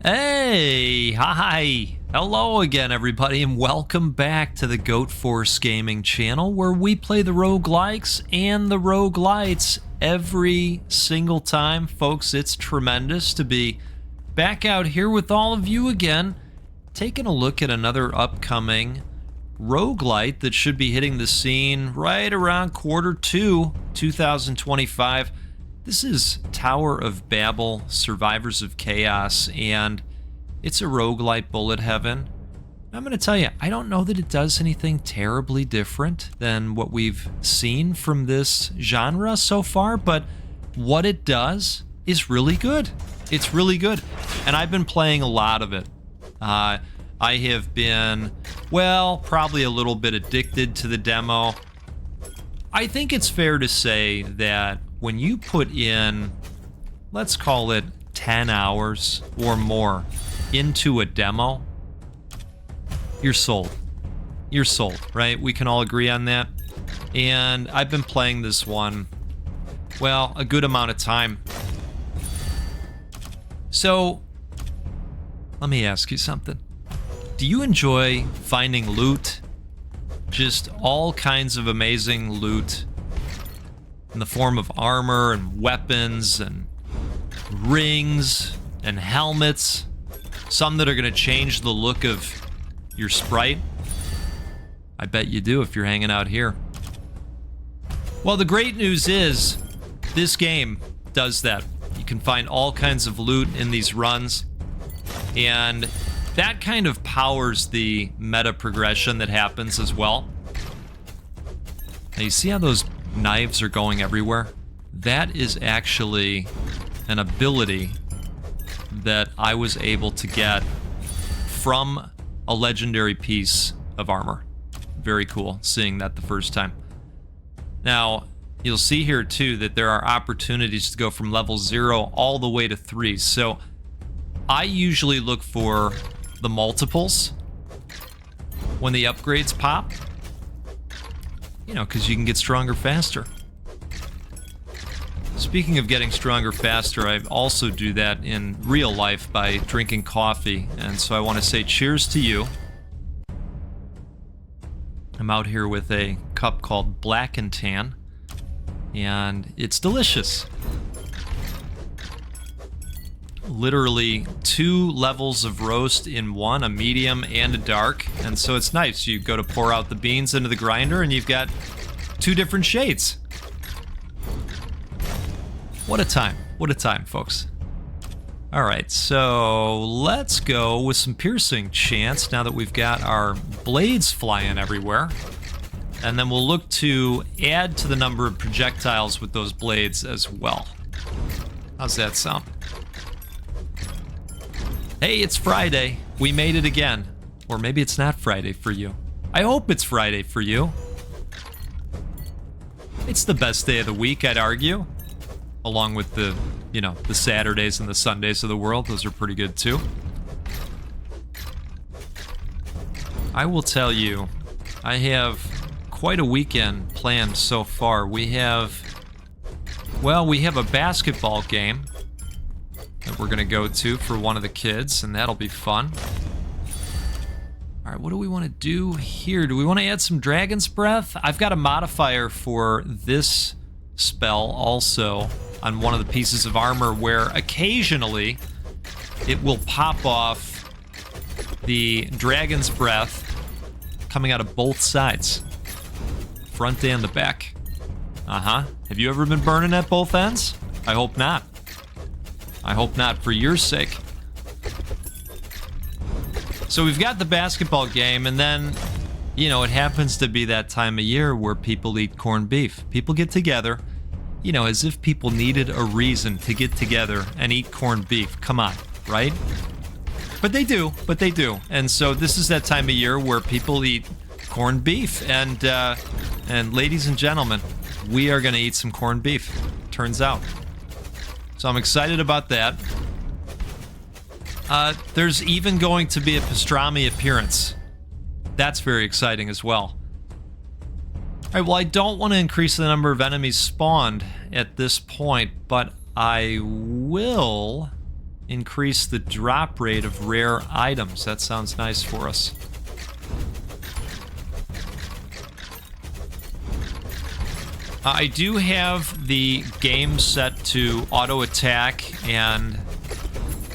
Hey, hi, hello again everybody, and welcome back to the Goat Force Gaming channel, where we play the roguelikes and the roguelites every single time. Folks, it's tremendous to be back out here with all of you again, taking a look at another upcoming roguelite that should be hitting the scene right around Q2 2025. This is Tower of Babel, Survivors of Chaos, and it's a roguelite bullet heaven. I'm going to tell you, I don't know that it does anything terribly different than what we've seen from this genre so far, but what it does is really good. It's really good, and I've been playing a lot of it. I have been, well, probably a little bit addicted to the demo. I think it's fair to say that when you put in, let's call it 10 hours or more into a demo, you're sold. You're sold, right? We can all agree on that. And I've been playing this one, well, a good amount of time. So, let me ask you something. Do you enjoy finding loot? Just all kinds of amazing loot in the form of armor and weapons and rings and helmets, some that are going to change the look of your sprite? I bet you do if you're hanging out here. Well, the great news is this game does that. You can find all kinds of loot in these runs, and that kind of powers the meta progression that happens as well. Now, you see how those knives are going everywhere? That is actually an ability that I was able to get from a legendary piece of armor. Very cool seeing that the first time. Now, you'll see here too that there are opportunities to go from level 0 all the way to 3. So I usually look for the multiples when the upgrades pop. You know, because you can get stronger faster. Speaking of getting stronger faster, I also do that in real life by drinking coffee. And so I want to say cheers to you. I'm out here with a cup called Black and Tan, and it's delicious. Literally 2 levels of roast in one, a medium and a dark, and so it's nice. You go to pour out the beans into the grinder and you've got 2 different shades. What a time, folks. Alright, so let's go with some piercing chance now that we've got our blades flying everywhere, and then we'll look to add to the number of projectiles with those blades as well. How's that sound? Hey, it's Friday. We made it again. Or maybe it's not Friday for you. I hope it's Friday for you. It's the best day of the week, I'd argue. Along with the, you know, the Saturdays and the Sundays of the world. Those are pretty good too. I will tell you, I have quite a weekend planned so far. We have a basketball game that we're gonna go to for one of the kids, and that'll be fun. All right, what do we want to do here? Do we want to add some Dragon's Breath? I've got a modifier for this spell also on one of the pieces of armor where occasionally it will pop off the Dragon's Breath coming out of both sides, front and the back. Have you ever been burning at both ends? I hope not. I hope not, for your sake. So we've got the basketball game, and then, you know, it happens to be that time of year where people eat corned beef. People get together, you know, as if people needed a reason to get together and eat corned beef. Come on, right? But they do. And so this is that time of year where people eat corned beef, and ladies and gentlemen, we are going to eat some corned beef, turns out. So I'm excited about that. There's even going to be a pastrami appearance. That's very exciting as well. Alright, well, I don't want to increase the number of enemies spawned at this point, but I will increase the drop rate of rare items. That sounds nice for us. I do have the game set to auto attack and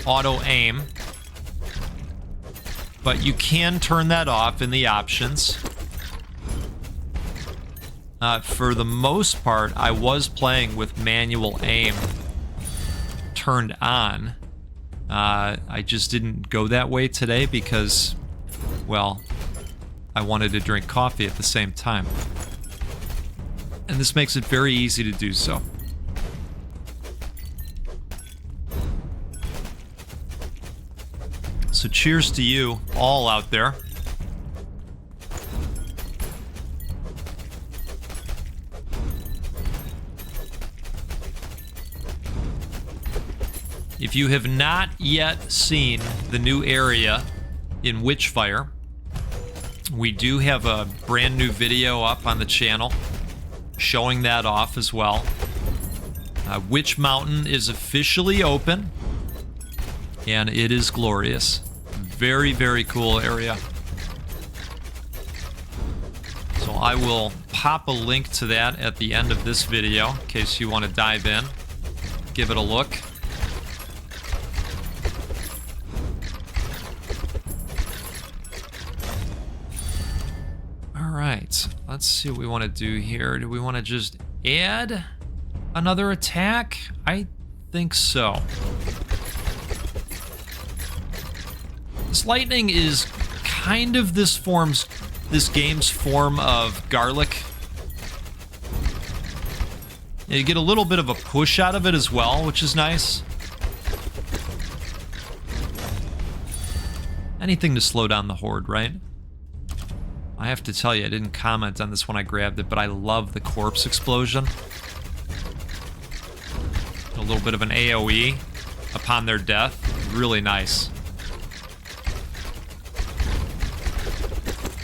auto aim, but you can turn that off in the options. For the most part, I was playing with manual aim turned on. I just didn't go that way today because, well, I wanted to drink coffee at the same time. And this makes it very easy to do so. So cheers to you all out there. If you have not yet seen the new area in Witchfire, we do have a brand new video up on the channel showing that off as well. Witch Mountain is officially open, and it is glorious. Very, very cool area. So I will pop a link to that at the end of this video in case you want to dive in, give it a look. Alright, let's see what we want to do here. Do we want to just add another attack? I think so. This lightning is kind of this game's form of garlic. You get a little bit of a push out of it as well, which is nice. Anything to slow down the horde, right? I have to tell you, I didn't comment on this when I grabbed it, but I love the corpse explosion. A little bit of an AoE upon their death. Really nice.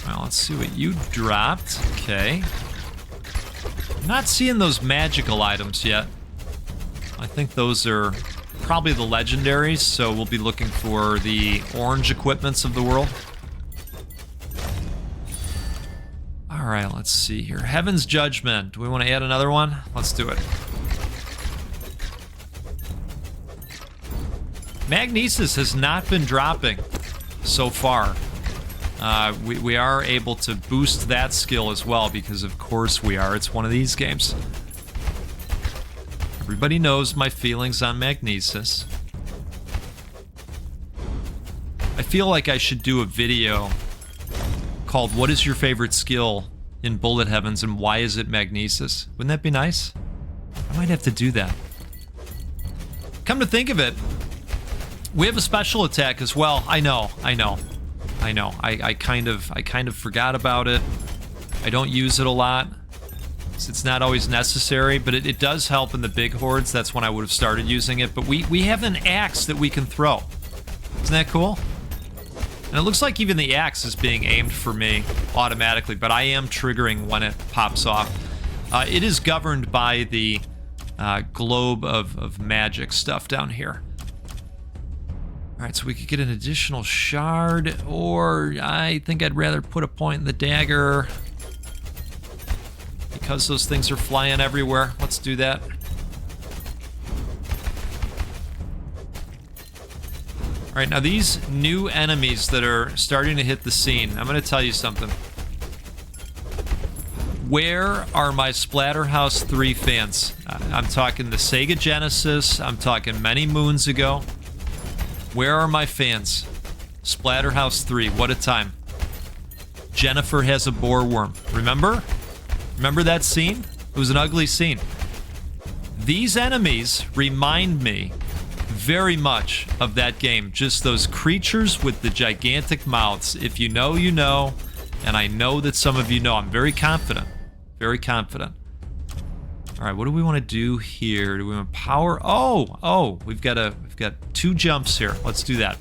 Well, let's see what you dropped. Okay. I'm not seeing those magical items yet. I think those are probably the legendaries, so we'll be looking for the orange equipments of the world. Alright, let's see here. Heaven's Judgment. Do we want to add another one? Let's do it. Magnesis has not been dropping so far. We are able to boost that skill as well because of course we are. It's one of these games. Everybody knows my feelings on Magnesis. I feel like I should do a video called What is your favorite skill in Bullet Heavens and why is it Magnesis? Wouldn't that be nice? I might have to do that. Come to think of it, we have a special attack as well. I know. I kind of forgot about it. I don't use it a lot. It's not always necessary, but it does help in the big hordes. That's when I would have started using it. But we have an axe that we can throw. Isn't that cool? And it looks like even the axe is being aimed for me automatically, but I am triggering when it pops off. It is governed by the globe of magic stuff down here. Alright, so we could get an additional shard, or I think I'd rather put a point in the dagger. Because those things are flying everywhere. Let's do that. Alright, now these new enemies that are starting to hit the scene, I'm going to tell you something. Where are my Splatterhouse 3 fans? I'm talking the Sega Genesis, I'm talking many moons ago. Where are my fans? Splatterhouse 3, what a time. Jennifer has a boar worm. Remember? Remember that scene? It was an ugly scene. These enemies remind me very much of that game. Just those creatures with the gigantic mouths. If you know, you know. And I know that some of you know. I'm very confident. Very confident. Alright, what do we want to do here? Do we want power? Oh, we've got 2 jumps here. Let's do that.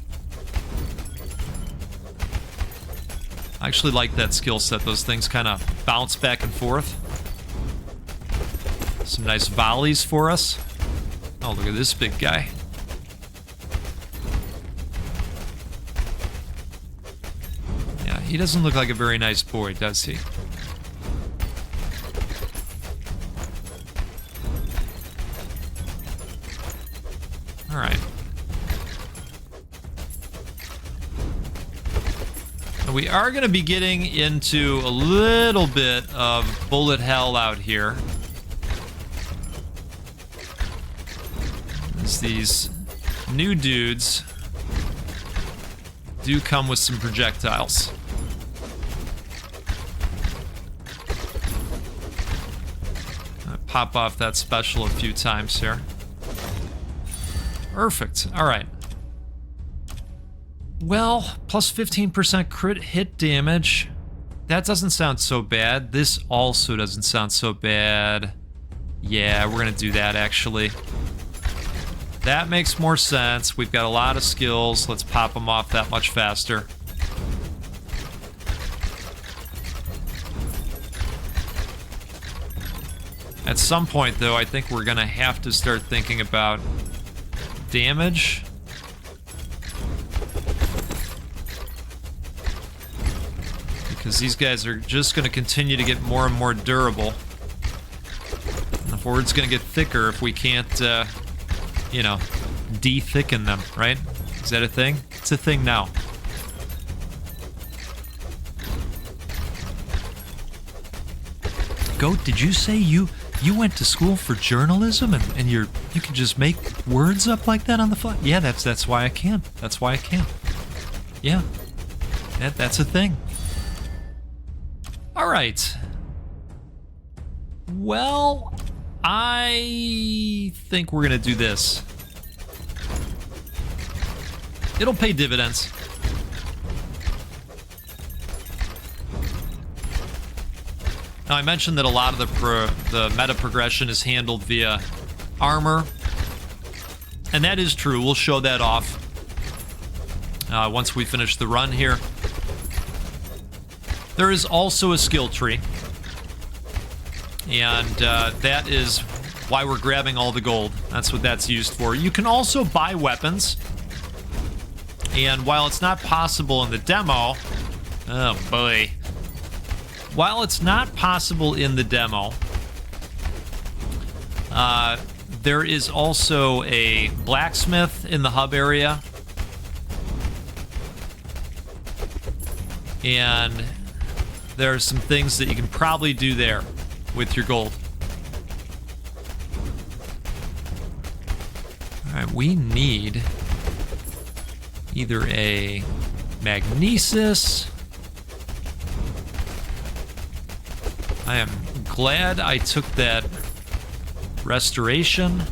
I actually like that skill set. Those things kind of bounce back and forth. Some nice volleys for us. Oh, look at this big guy. He doesn't look like a very nice boy, does he? All right. We are going to be getting into a little bit of bullet hell out here. As these new dudes do come with some projectiles. Pop off that special a few times here. Perfect. All right. Well, plus 15% crit hit damage. That doesn't sound so bad. This also doesn't sound so bad. Yeah, we're going to do that, actually. That makes more sense. We've got a lot of skills. Let's pop them off that much faster. At some point, though, I think we're going to have to start thinking about damage. Because these guys are just going to continue to get more and more durable. And the horde's going to get thicker if we can't, you know, de-thicken them, right? Is that a thing? It's a thing now. Goat, did you say you went to school for journalism and you can just make words up like that on the fly? Yeah, that's why I can. That's why I can. Yeah. That's a thing. All right. Well, I think we're going to do this. It'll pay dividends. Now, I mentioned that a lot of the meta progression is handled via armor. And that is true. We'll show that off once we finish the run here. There is also a skill tree. And that is why we're grabbing all the gold. That's what that's used for. You can also buy weapons. And while it's not possible in the demo... Oh, boy. While it's not possible in the demo, there is also a blacksmith in the hub area. And there are some things that you can probably do there with your gold. All right, we need either a magnesis. I am glad I took that restoration.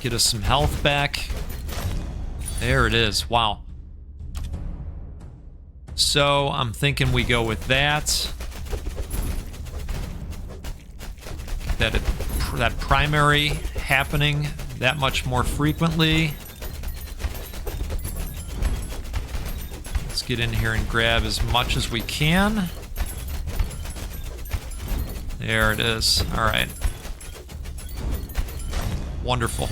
Get us some health back. There it is. Wow. So I'm thinking we go with that. That primary happening that much more frequently. Let's get in here and grab as much as we can. There it is. All right. Wonderful.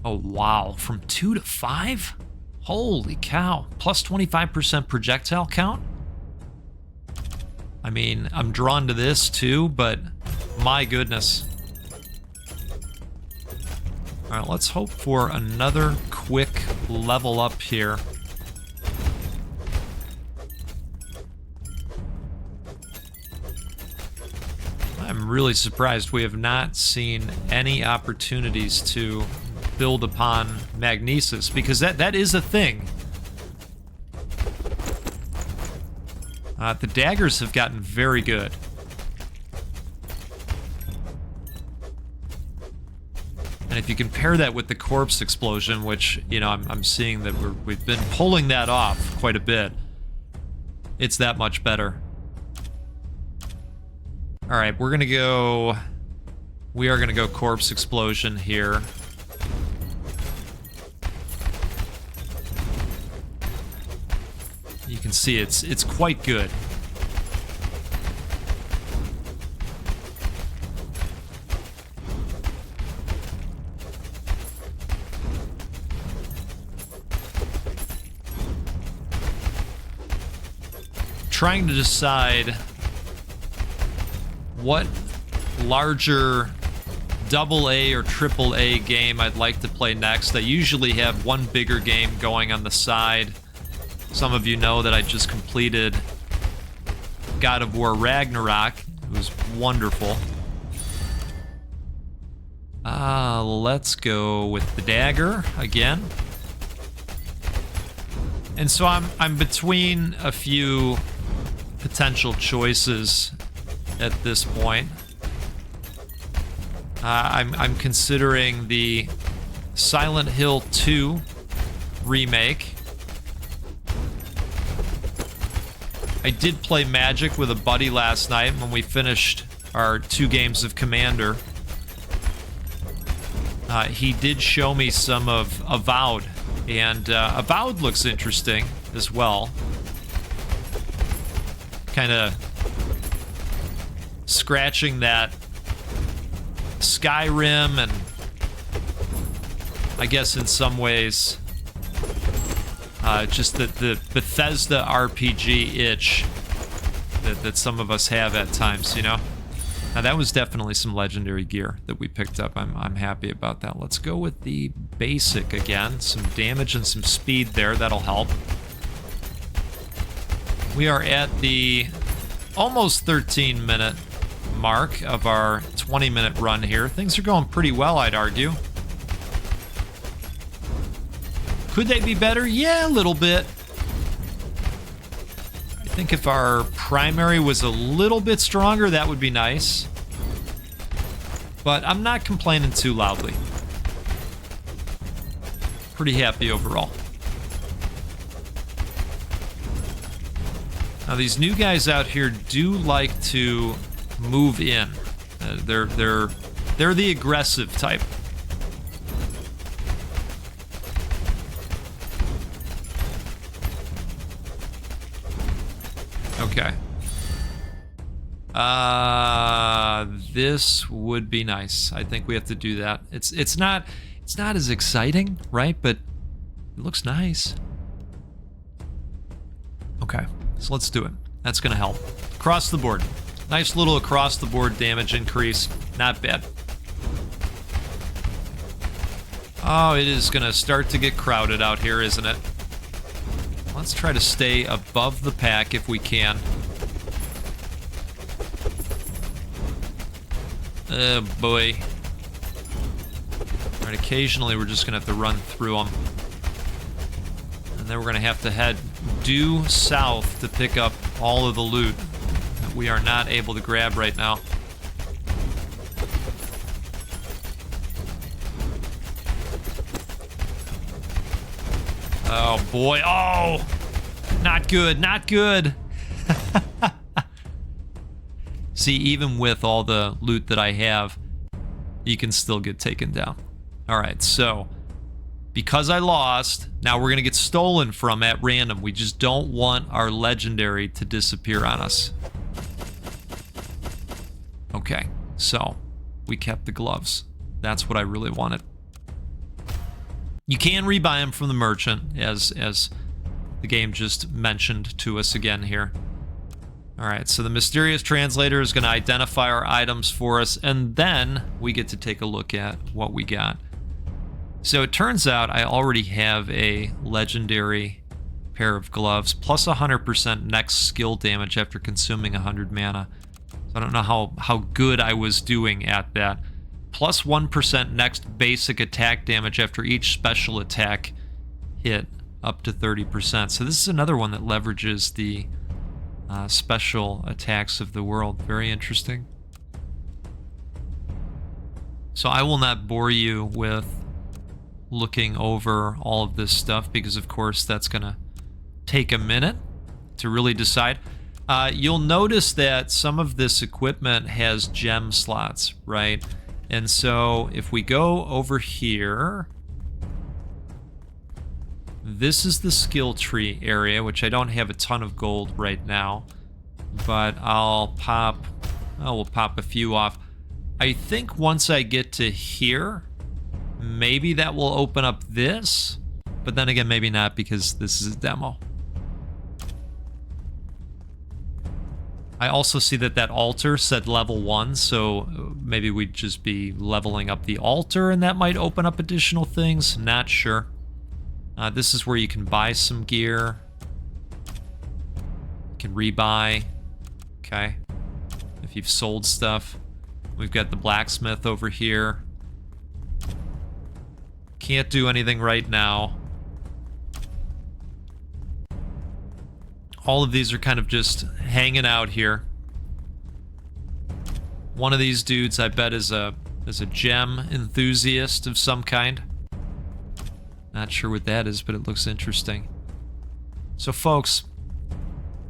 Oh, wow. From 2 to 5? Holy cow. Plus 25% projectile count? I mean, I'm drawn to this too, but my goodness. All right, let's hope for another quick level up here. I'm really surprised we have not seen any opportunities to build upon magnesis, because that is a thing. The daggers have gotten very good. And if you compare that with the corpse explosion, which, you know, I'm seeing that we've been pulling that off quite a bit, it's that much better. All right, we are gonna go corpse explosion here. You can see it's quite good. trying to decide what larger AA or AAA game I'd like to play next. I usually have one bigger game going on the side. Some of you know that I just completed God of War Ragnarok. It was wonderful. Let's go with the dagger again. And so I'm between a few potential choices at this point. I'm considering the Silent Hill 2 remake. I did play Magic with a buddy last night when we finished our 2 games of Commander. He did show me some of Avowed, and Avowed looks interesting as well. Kind of scratching that Skyrim, and I guess in some ways just the Bethesda RPG itch that some of us have at times, you know? Now that was definitely some legendary gear that we picked up. I'm happy about that. Let's go with the basic again. Some damage and some speed there, that'll help. We are at the almost 13-minute mark of our 20-minute run here. Things are going pretty well, I'd argue. Could they be better? Yeah, a little bit. I think if our primary was a little bit stronger, that would be nice. But I'm not complaining too loudly. Pretty happy overall. Now these new guys out here do like to move in. They're the aggressive type. Okay. This would be nice. I think we have to do that. It's not as exciting, right? But it looks nice. Okay, so let's do it. That's gonna help. Across the board. Nice little across the board damage increase. Not bad. Oh, it is gonna start to get crowded out here, isn't it? Let's try to stay above the pack if we can. Oh boy. Alright, occasionally we're just gonna have to run through them. And then we're gonna have to head due south to pick up all of the loot that we are not able to grab right now. Oh boy, oh! Not good, not good! See, even with all the loot that I have, you can still get taken down. Alright, so, because I lost, now we're gonna get stolen from at random. We just don't want our legendary to disappear on us. Okay, so, we kept the gloves. That's what I really wanted. You can rebuy them from the merchant, as the game just mentioned to us again here. Alright, so the mysterious translator is going to identify our items for us, and then we get to take a look at what we got. So it turns out I already have a legendary pair of gloves, plus 100% next skill damage after consuming 100 mana. So I don't know how good I was doing at that. Plus 1% next basic attack damage after each special attack hit, up to 30%. So this is another one that leverages the special attacks of the world. Very interesting. So I will not bore you with looking over all of this stuff because, of course, that's going to take a minute to really decide. You'll notice that some of this equipment has gem slots, right? And so if we go over here, this is the skill tree area, which I don't have a ton of gold right now, but we'll pop a few off. I think once I get to here, maybe that will open up this, but then again, maybe not because this is a demo. I also see that that altar said level 1, so maybe we'd just be leveling up the altar and that might open up additional things. Not sure. This is where you can buy some gear. You can rebuy. Okay. If you've sold stuff. We've got the blacksmith over here. Can't do anything right now. All of these are kind of just hanging out here. One of these dudes, I bet, is a gem enthusiast of some kind. Not sure what that is, but it looks interesting. So, folks,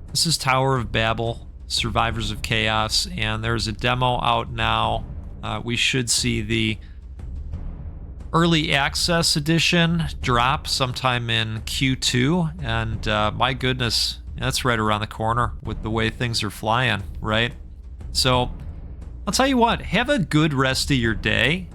this is Tower of Babel, Survivors of Chaos, and there's a demo out now. We should see the Early Access Edition drop sometime in Q2, and my goodness, that's right around the corner with the way things are flying, right? So, I'll tell you what, have a good rest of your day,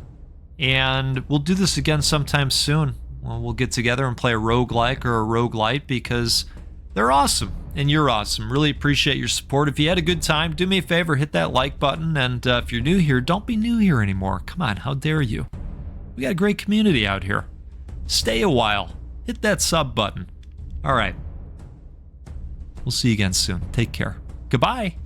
and we'll do this again sometime soon. We'll get together and play a roguelike or a roguelite because they're awesome, and you're awesome. Really appreciate your support. If you had a good time, do me a favor, hit that like button, and if you're new here, don't be new here anymore. Come on, how dare you? We got a great community out here. Stay a while. Hit that sub button. All right. We'll see you again soon. Take care. Goodbye.